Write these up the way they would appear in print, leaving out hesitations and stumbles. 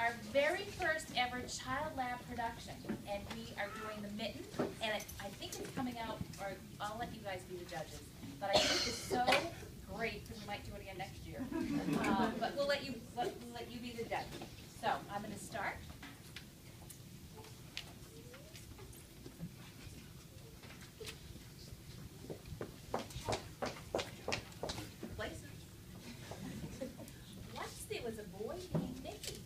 our very first ever Child Lab production, and we are doing the Mitten, and I think it's coming out, or I'll let you guys be the judges, but I think it's so great because we might do it again next year. But we'll let you be the judge. So I'm going to start. Once there was a boy named Mickey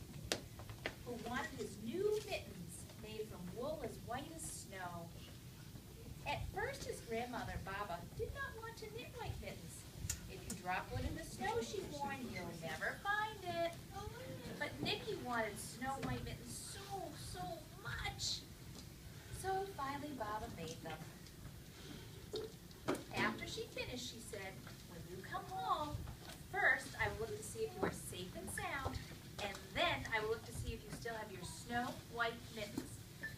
who wanted his new mittens made from wool as white as snow. At first his grandmother, Baba, did not want to knit white mittens. If you drop one in the snow, she warned, you'll never find it. But Nicky wanted snow white mittens so much. So finally Baba made them. After she finished, she said, when you come home, first I will look to see if you are safe and sound, and then I will look to see if you still have your snow white mittens.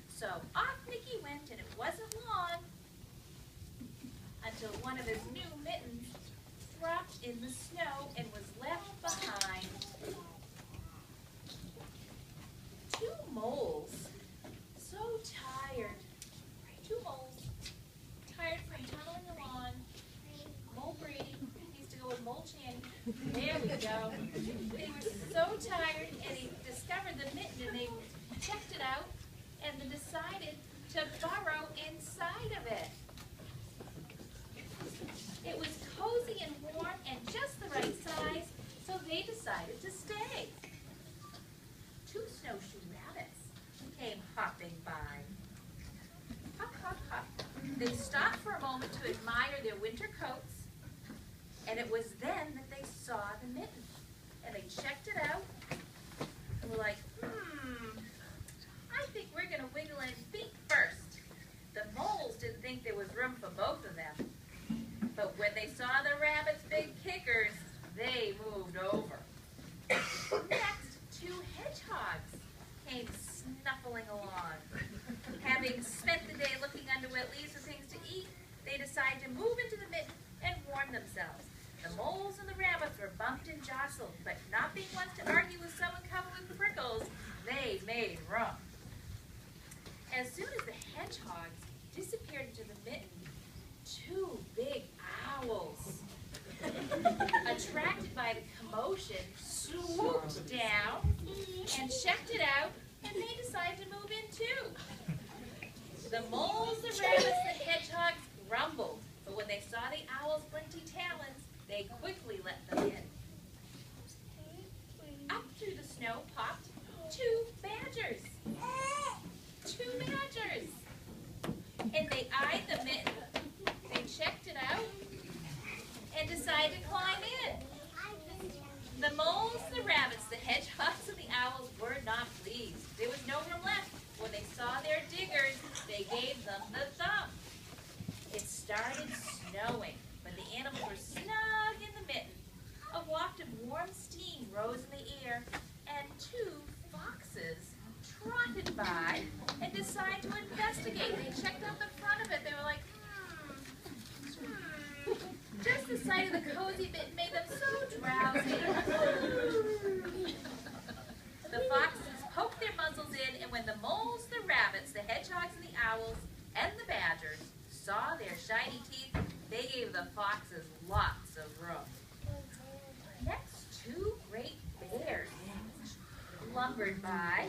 So off Nicky went, and it wasn't long until one of his new mittens dropped in the snow and was left behind. Two moles, so tired. Two moles, tired from tunneling along. Mole Brady used to go with Mole Channy. There we go. They were so tired, and they discovered the mitten, and they checked it out, and they decided to burrow inside of it. It was cozy and warm and just the right size, so they decided to stay. Two snowshoe rabbits came hopping by. Hop, hop, hop. They stopped for a moment to admire their winter coats, and it was then that they saw the mitten. And they checked it out, and were like, I think we're going to wiggle in feet first. The moles didn't think there was room for both of them. But when they saw the rabbits' big kickers, they moved over. Next, two hedgehogs came snuffling along. Having spent the day looking under wet leaves for things to eat, they decided to move into the mitten and warm themselves. The moles and the rabbits were bumped and jostled, but not being ones to argue with someone covered with prickles, they made room. As soon as the hedgehogs disappeared into the mitten, two big owls, attracted by the commotion, swooped down and checked it out, and they decided to move in too. The moles, the rabbits, the hedgehogs grumbled, but when they saw the owls' flinty talons, they quickly let them in. Up through the snow popped two badgers. Two badgers. And they eyed the mitten. They checked it out and decided to climb in. The moles, the rabbits, the hedgehogs, and the owls were not pleased. There was no room left. When they saw their diggers, they gave them the thumb. It started snowing, but the animals were snug in the mitten. A waft of warm steam rose in the air, and two foxes trotted by and decided to investigate. They checked out the front of it. They were like, Just the sight of the cozy bit made them so drowsy. The foxes poked their muzzles in, and when the moles, the rabbits, the hedgehogs, and the owls, and the badgers saw their shiny teeth, they gave the foxes lots of room. Next, two great bears lumbered by,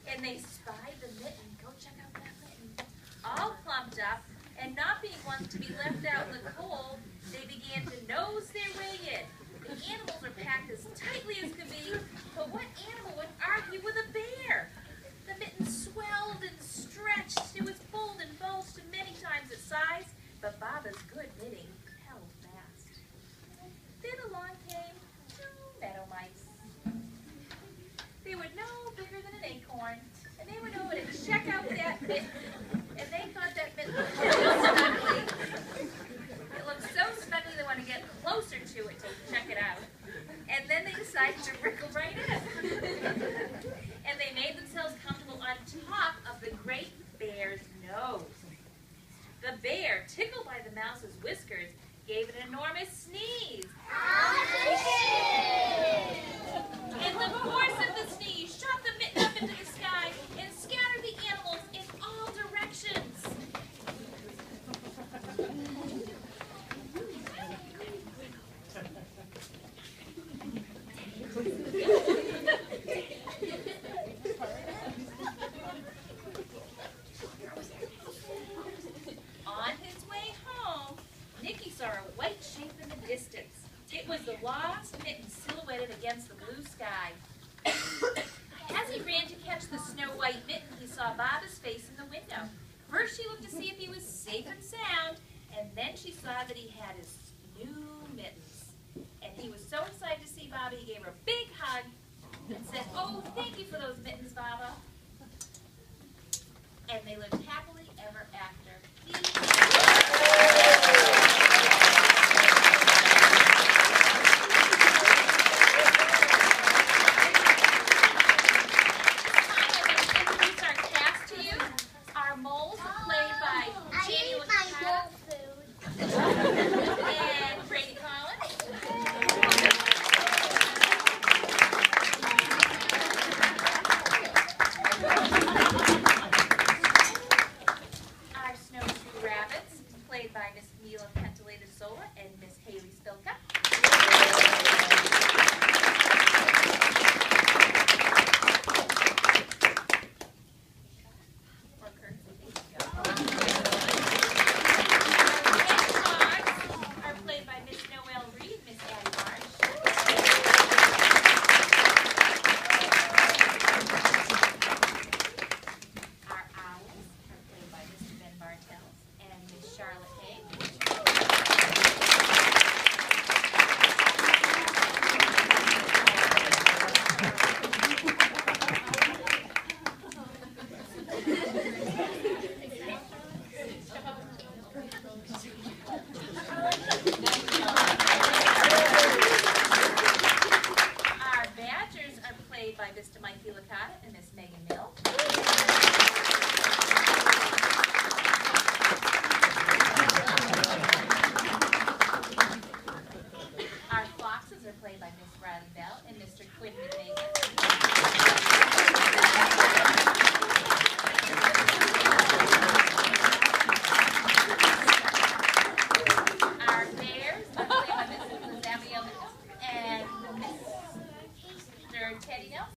and they spied the mitten. Go check out that mitten. All clumped up, and not being ones to be left out in the cold, they began to nose their way in. The animals were packed as tightly as could be, but what animal would argue with a bear? The mitten swelled and stretched. It was pulled and bulged to many times its size, but Baba's good knitting held fast. Then along came two meadow mice. They were no bigger than an acorn, and they went over to check out that mitten, and they thought that mitten looked so snuggly. It looked so snuggly they wanted to get closer to it to check it out. And then they decided to wriggle right in. And they made themselves comfortable on top of the great bear's nose. The bear, tickled by the mouse's whiskers, gave an enormous sneeze. And the force of the sneeze shot the against the blue sky. As he ran to catch the snow-white mitten, he saw Baba's face in the window. First she looked to see if he was safe and sound, and then she saw that he had his new mittens. And he was so excited to see Baba, he gave her a big hug and said, "Oh, thank you for those mittens, Baba." And they lived happily ever after. By Miss Mila Pentelated-Sola and Miss Haley Spilka. Hedgehogs are played by Miss Noelle Reed, Miss Addie Marsh. Our owls are played by Mr. Ben Bartels and Miss Charlotte Hay. Our badgers are played by Mr. Mike Licata and Miss Megan Mill. Our foxes are played by Miss Riley Bell and Mr. Quinn McMagan. Our bears are played by Mrs. Samuel and Mr. Teddy Nelson.